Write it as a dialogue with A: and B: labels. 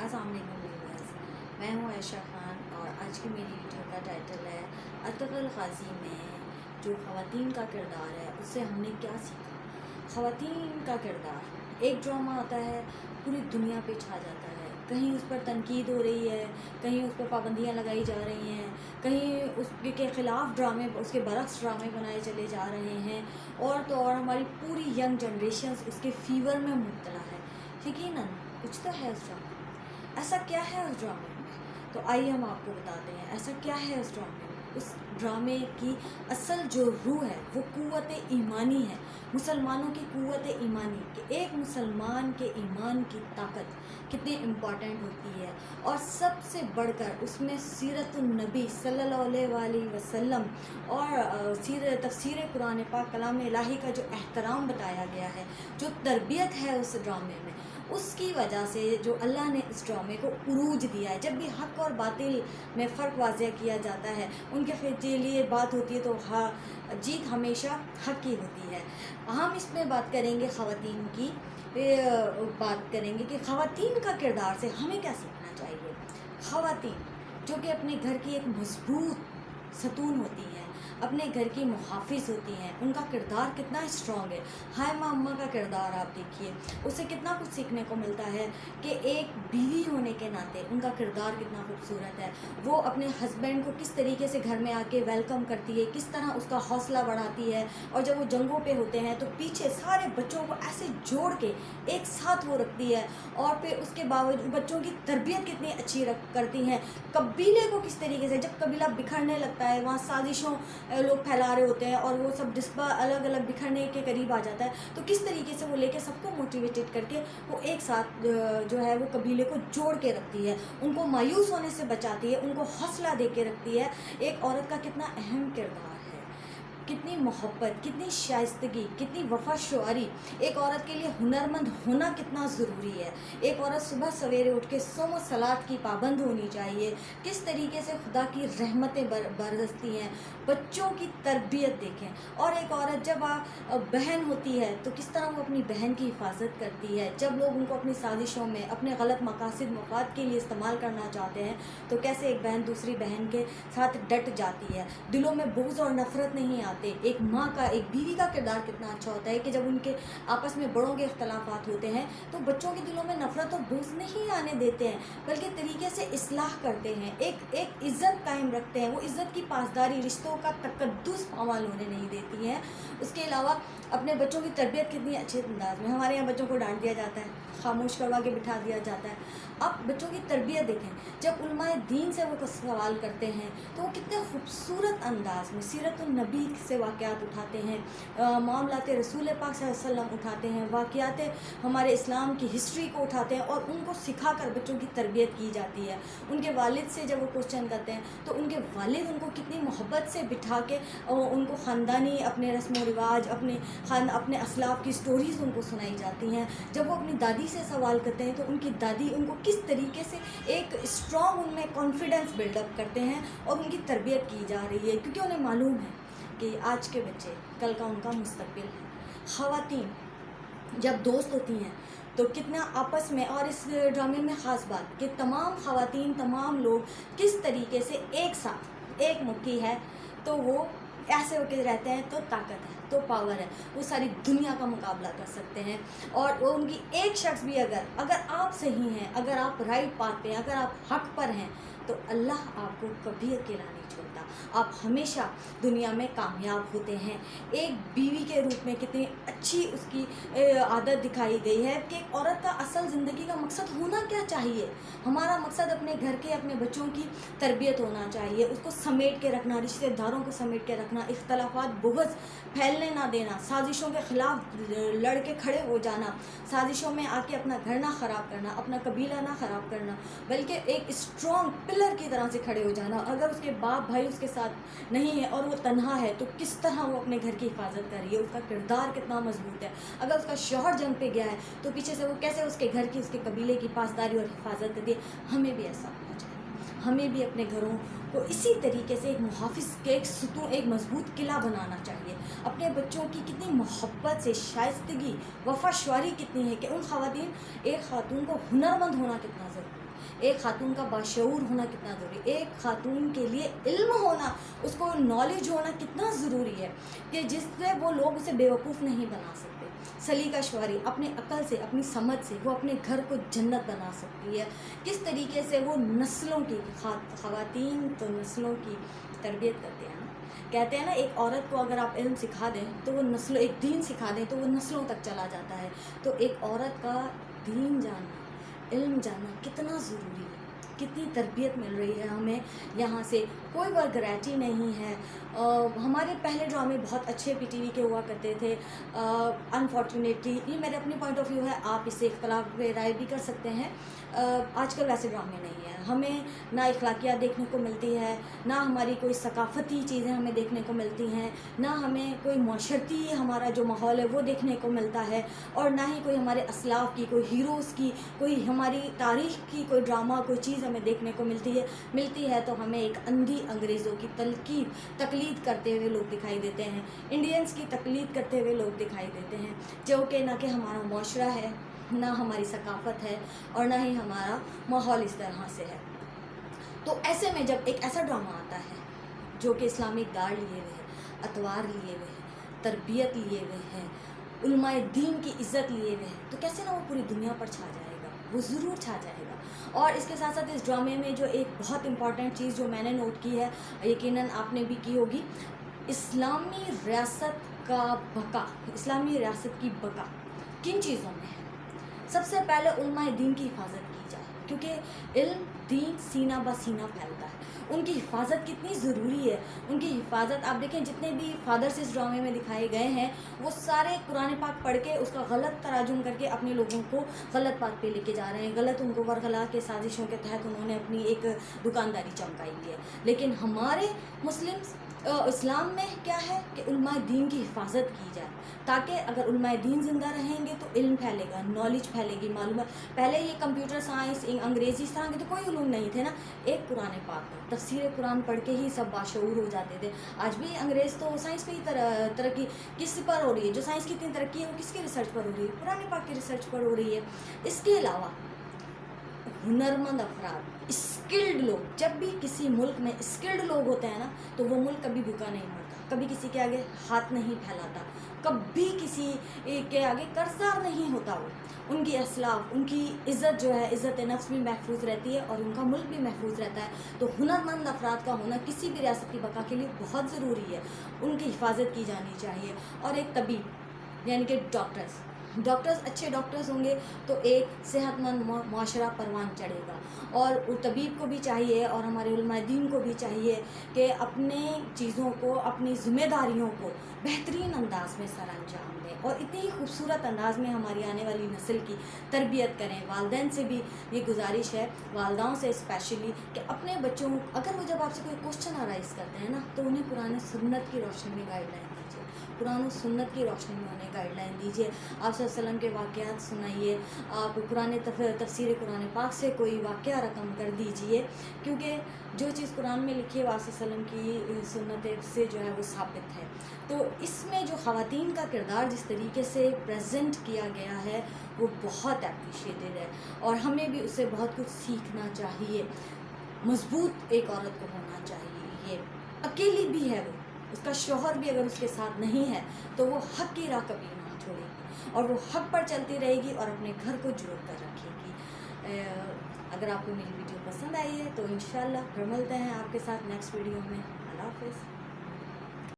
A: السلام علیکم ویورز، میں ہوں عائشہ خان اور آج کی میری ویڈیو کا ٹائٹل ہے ارطغرل غازی میں جو خواتین کا کردار ہے اس سے ہم نے کیا سیکھا۔ خواتین کا کردار ایک ڈرامہ آتا ہے، پوری دنیا پہ چھا جاتا ہے، کہیں اس پر تنقید ہو رہی ہے، کہیں اس پہ پابندیاں لگائی جا رہی ہیں، کہیں اس کے خلاف ڈرامے، اس کے برعکس ڈرامے بنائے چلے جا رہے ہیں، اور تو اور ہماری پوری ینگ جنریشنز اس کے فیور میں مبتلا ہے۔ یقیناً کچھ تو ہے اس ڈرامے میں۔ ایسا کیا ہے اس ڈرامے میں؟ تو آئیے ہم آپ کو بتاتے ہیں ایسا کیا ہے اس ڈرامے میں۔ اس ڈرامے کی اصل جو روح ہے وہ قوت ایمانی ہے، مسلمانوں کی قوت ایمانی، کہ ایک مسلمان کے ایمان کی طاقت کتنی امپورٹنٹ ہوتی ہے، اور سب سے بڑھ کر اس میں سیرت النبی صلی اللہ علیہ وسلم اور تفسیر قرآن پاک کلام الہی کا جو احترام بتایا گیا ہے، جو تربیت ہے اس ڈرامے میں، اس کی وجہ سے جو اللہ نے اس ڈرامے کو عروج دیا ہے۔ جب بھی حق اور باطل میں فرق واضح کیا جاتا ہے، ان کے لیے بات ہوتی ہے تو جیت ہمیشہ حق کی ہوتی ہے۔ ہم اس میں بات کریں گے خواتین کی، بات کریں گے کہ خواتین کا کردار سے ہمیں کیا سیکھنا چاہیے۔ خواتین جو کہ اپنے گھر کی ایک مضبوط ستون ہوتی ہیں، اپنے گھر کی محافظ ہوتی ہیں، ان کا کردار کتنا اسٹرانگ ہے۔ حائمہ اماں کا کردار آپ دیکھیے، اسے کتنا کچھ سیکھنے کو ملتا ہے کہ ایک بیوی ہونے کے ناطے ان کا کردار کتنا خوبصورت ہے۔ وہ اپنے ہسبینڈ کو کس طریقے سے گھر میں آ کے ویلکم کرتی ہے، کس طرح اس کا حوصلہ بڑھاتی ہے، اور جب وہ جنگوں پہ ہوتے ہیں تو پیچھے سارے بچوں کو ایسے جوڑ کے ایک ساتھ وہ رکھتی ہے، اور پھر اس کے باوجود بچوں کی تربیت کتنی اچھی کرتی ہیں۔ قبیلے کو کس طریقے سے، جب قبیلہ بکھرنے لگتا ہے، وہاں سازشوں لوگ پھیلا رہے ہوتے ہیں اور وہ سب ڈسبا الگ الگ بکھرنے کے قریب آ جاتا ہے، تو کس طریقے سے وہ لے کے سب کو موٹیویٹڈ کر کے وہ ایک ساتھ جو ہے وہ قبیلے کو جوڑ کے رکھتی ہے، ان کو مایوس ہونے سے بچاتی ہے، ان کو حوصلہ دے کے رکھتی ہے۔ ایک عورت کا کتنا اہم کردار ہے، کتنی محبت، کتنی شائستگی، کتنی وفا شعاری۔ ایک عورت کے لیے ہنرمند ہونا کتنا ضروری ہے۔ ایک عورت صبح سویرے اٹھ کے صوم و صلاۃ کی پابند ہونی چاہیے، کس طریقے سے خدا کی رحمتیں برستی ہیں۔ بچوں کی تربیت دیکھیں، اور ایک عورت جب بہن ہوتی ہے تو کس طرح وہ اپنی بہن کی حفاظت کرتی ہے۔ جب لوگ ان کو اپنی سازشوں میں اپنے غلط مقاصد مفاد کے لیے استعمال کرنا چاہتے ہیں تو کیسے ایک بہن دوسری بہن کے ساتھ ڈٹ جاتی ہے، دلوں میں بغض اور نفرت نہیں آتے۔ ایک ماں کا، ایک بیوی کا کردار کتنا اچھا ہوتا ہے کہ جب ان کے آپس میں بڑوں کے اختلافات ہوتے ہیں تو بچوں کے دلوں میں نفرت اور بغض نہیں آنے دیتے ہیں، بلکہ طریقے سے اصلاح کرتے ہیں، ایک عزت قائم رکھتے ہیں۔ وہ عزت کی پاسداری، رشتوں کا تقدس پامال ہونے نہیں دیتی ہیں۔ اس کے علاوہ اپنے بچوں کی تربیت کتنی اچھے انداز میں، ہمارے یہاں بچوں کو ڈانٹ دیا جاتا ہے، خاموش کروا کے بٹھا دیا جاتا ہے۔ اب بچوں کی تربیت دیکھیں، جب علماء دین سے وہ سوال کرتے ہیں تو وہ کتنے خوبصورت انداز میں سیرت النبی سے واقعات اٹھاتے ہیں، معاملات رسول پاک صلی اللہ علیہ وسلم اٹھاتے ہیں، واقعات ہمارے اسلام کی ہسٹری کو اٹھاتے ہیں، اور ان کو سکھا کر بچوں کی تربیت کی جاتی ہے۔ ان کے والد سے جب وہ کوشچن کرتے ہیں تو ان کے والد ان کو کتنی محبت سے بٹھا کے ان کو خاندانی اپنے رسم و رواج، اپنے اسلاف کی سٹوریز ان کو سنائی جاتی ہیں۔ جب وہ اپنی دادی سے سوال کرتے ہیں تو ان کی دادی ان کو کس طریقے سے ایک اسٹرانگ ان میں کانفیڈنس بلڈ اپ کرتے ہیں، اور ان کی تربیت کی جا رہی ہے، کیونکہ انہیں معلوم ہے کہ آج کے بچے کل کا ان کا مستقبل ہے۔ خواتین جب دوست ہوتی ہیں تو کتنا آپس میں، اور اس ڈرامے میں خاص بات کہ تمام خواتین، تمام لوگ کس طریقے سے ایک ساتھ، ایک مٹھی ہے تو وہ ایسے ہو کے رہتے ہیں، تو طاقت ہے، تو پاور ہے، وہ ساری دنیا کا مقابلہ کر سکتے ہیں۔ اور وہ ان کی ایک شخص بھی اگر آپ صحیح ہیں، اگر آپ رائٹ پاتھ پہ ہیں، اگر آپ حق پر ہیں، تو اللہ آپ کو کبھی اکیلا نہیں چھوڑتا، آپ ہمیشہ دنیا میں کامیاب ہوتے ہیں۔ ایک بیوی کے روپ میں کتنی اچھی اس کی عادت دکھائی گئی ہے کہ ایک عورت کا اصل زندگی کا مقصد ہونا کیا چاہیے۔ ہمارا مقصد اپنے گھر کے، اپنے بچوں کی تربیت ہونا چاہیے، اس کو سمیٹ کے رکھنا، رشتہ داروں کو سمیٹ کے رکھنا، اختلافات، بغض پھیلنے نہ دینا، سازشوں کے خلاف لڑ کے کھڑے ہو جانا، سازشوں میں آ کے اپنا گھر نہ خراب کرنا، اپنا قبیلہ نہ خراب کرنا، بلکہ ایک اسٹرانگ پلر کی طرح سے کھڑے ہو جانا۔ اگر اس کے باپ بھائی اس کے ساتھ نہیں ہے اور وہ تنہا ہے تو کس طرح وہ اپنے گھر کی حفاظت کر رہی ہے، اس کا کردار کتنا مضبوط ہے۔ اگر اس کا شوہر جنگ پہ گیا ہے تو پیچھے سے وہ کیسے اس کے گھر کی، اس کے قبیلے کی پاسداری اور حفاظت کرتی ہے۔ ہمیں بھی ایسا ہونا چاہیے، ہمیں بھی اپنے گھروں کو اسی طریقے سے ایک محافظ کے ایک ستون، ایک مضبوط قلعہ بنانا چاہیے. اپنے بچوں کی کتنی محبت سے، شائستگی، وفاشواری کتنی ہے کہ ان خواتین، ایک خاتون کو ہنرمند ہونا کتنا ضروری ہے، ایک خاتون کا باشعور ہونا کتنا ضروری ہے، ایک خاتون کے لیے علم ہونا، اس کو نالج ہونا کتنا ضروری ہے کہ جس سے وہ لوگ اسے بیوقوف نہیں بنا سکتے. سلیقہ شعوری، اپنے عقل سے، اپنی سمجھ سے وہ اپنے گھر کو جنت بنا سکتی ہے. کس طریقے سے وہ نسلوں کی، خواتین تو نسلوں کی تربیت کرتے ہیں نا. کہتے ہیں نا ایک عورت کو اگر آپ علم سکھا دیں تو وہ نسلوں، ایک دین سکھا دیں تو وہ نسلوں تک چلا جاتا ہے. تو ایک عورت کا دین جاننا، علم جاننا کتنا ضروری ہے، کتنی تربیت مل رہی ہے ہمیں یہاں سے. کوئی ورگریٹی نہیں ہے. ہمارے پہلے ڈرامے بہت اچھے پی ٹی وی کے ہوا کرتے تھے. انفارچونیٹلی یہ میرے اپنی پوائنٹ آف ویو ہے، آپ اس سے اختلاف رائے بھی کر سکتے ہیں. آج کل ویسے ڈرامے نہیں ہیں. ہمیں نہ اخلاقیات دیکھنے کو ملتی ہے، نہ ہماری کوئی ثقافتی چیزیں ہمیں دیکھنے کو ملتی ہیں، نہ ہمیں کوئی معاشرتی ہمارا جو ماحول ہے وہ دیکھنے کو ملتا ہے، اور نہ ہی کوئی ہمارے اسلاف کی، کوئی ہیروز کی، کوئی ہماری تاریخ کی کوئی ڈرامہ، کوئی چیز ہمیں دیکھنے کو ملتی ہے تو ہمیں ایک اندھی انگریزوں کی تقلید کرتے ہوئے لوگ دکھائی دیتے ہیں، انڈینس کی تقلید کرتے ہوئے لوگ دکھائی دیتے ہیں، جو کہ نہ کہ ہمارا معاشرہ ہے، نہ ہماری ثقافت ہے، اور نہ ہی ہمارا ماحول اس طرح سے ہے. تو ایسے میں جب ایک ایسا ڈرامہ آتا ہے جو کہ اسلامک گارڈ لیے ہوئے ہے، اتوار لیے ہوئے ہے، تربیت لیے ہوئے ہے، علماء دین کی عزت لیے ہوئے ہے، تو کیسے نہ وہ پوری دنیا پر چھا جائے گا، وہ ضرور چھا جائے گا. اور اس کے ساتھ ساتھ اس ڈرامے میں جو ایک بہت امپورٹنٹ چیز جو میں نے نوٹ کی ہے، یقیناً آپ نے بھی کی ہوگی، اسلامی ریاست کا بقا، اسلامی ریاست کی بقا کن چیزوں میں ہے؟ سب سے پہلے علماء دین کی حفاظت کی جائے، کیونکہ علم دین سینہ بہ سینہ پھیلتا ہے. ان کی حفاظت کتنی ضروری ہے. ان کی حفاظت، آپ دیکھیں جتنے بھی فادرز اس ڈرامے میں دکھائے گئے ہیں وہ سارے قرآن پاک پڑھ کے اس کا غلط تراجم کر کے اپنے لوگوں کو غلط بات پہ لے کے جا رہے ہیں. غلط ان کو ورغلا کے سازشوں کے تحت انہوں نے اپنی ایک دکانداری چمکائی ہے. لیکن ہمارے اسلام میں کیا ہے کہ علماء دین کی حفاظت کی جائے، تاکہ اگر علماء دین زندہ رہیں گے تو علم پھیلے گا، نالج پھیلے گی، معلومات. پہلے یہ کمپیوٹر سائنس، انگریزی، اس طرح کے تو کوئی علوم نہیں تھے نا. ایک قرآن پاک تھا، تفسیر قرآن پڑھ کے ہی سب باشعور ہو جاتے تھے. آج بھی انگریز تو سائنس پہ ہی ترقی کس پر ہو رہی ہے؟ جو سائنس کی اتنی ترقی ہے وہ کس کی ریسرچ پر ہو رہی ہے؟ قرآن پاک کی ریسرچ پر ہو رہی ہے. اس کے علاوہ ہنرمند افراد، اسکلڈ لوگ، جب بھی کسی ملک میں اسکلڈ لوگ ہوتے ہیں نا تو وہ ملک کبھی بھوکا نہیں مرتا، کبھی کسی کے آگے ہاتھ نہیں پھیلاتا، کبھی کسی کے آگے قرضدار نہیں ہوتا. وہ ان کی اسلاف، ان کی عزت جو ہے، عزت نفس بھی محفوظ رہتی ہے اور ان کا ملک بھی محفوظ رہتا ہے. تو ہنرمند افراد کا ہونا کسی بھی ریاست کی بقا کے لیے بہت ضروری ہے. ان کی حفاظت کی جانی چاہیے. اور ایک طبیب، یعنی کہ ڈاکٹرز اچھے ڈاکٹرز ہوں گے تو ایک صحت مند معاشرہ پروان چڑھے گا. اور طبیب کو بھی چاہیے اور ہمارے علماء دین کو بھی چاہیے کہ اپنے چیزوں کو، اپنی ذمہ داریوں کو بہترین انداز میں سر انجام دیں اور اتنی ہی خوبصورت انداز میں ہماری آنے والی نسل کی تربیت کریں. والدین سے بھی یہ گزارش ہے، والداؤں سے اسپیشلی، کہ اپنے بچوں، اگر وہ جب آپ سے کوئی کوشچن ارائز کرتے ہیں نا تو انہیں قرآن سنت کی روشنی میں گائیڈ لائن دیجیے. قرآن و سنت کی روشنی میں انہیں گائیڈ لائن دیجیے. آپ صلی اللہ علیہ وسلم کے واقعات سنائیے. آپ تفسیر قرآن پاک سے کوئی واقعہ رقم کر دیجیے، کیونکہ جو چیز قرآن میں لکھی ہے وہ آپ صلی اللہ علیہ وسلم کی سنت سے جو ہے وہ ثابت ہے. تو اس میں جو خواتین کا کردار جس طریقے سے پریزنٹ کیا گیا ہے وہ بہت اپریشیٹڈ ہے اور ہمیں بھی اس سے بہت کچھ سیکھنا چاہیے. مضبوط ایک عورت کو ہونا چاہیے. یہ اکیلی بھی ہے، وہ اس کا شوہر بھی اگر اس کے ساتھ نہیں ہے تو وہ حق کی راہ کبھی نہیں چھوڑے گی اور وہ حق پر چلتی رہے گی اور اپنے گھر کو جوڑ کر رکھے گی. اگر آپ کو میری ویڈیو پسند آئی ہے تو انشاءاللہ پھر ملتے ہیں آپ کے ساتھ نیکسٹ ویڈیو میں. اللہ حافظ.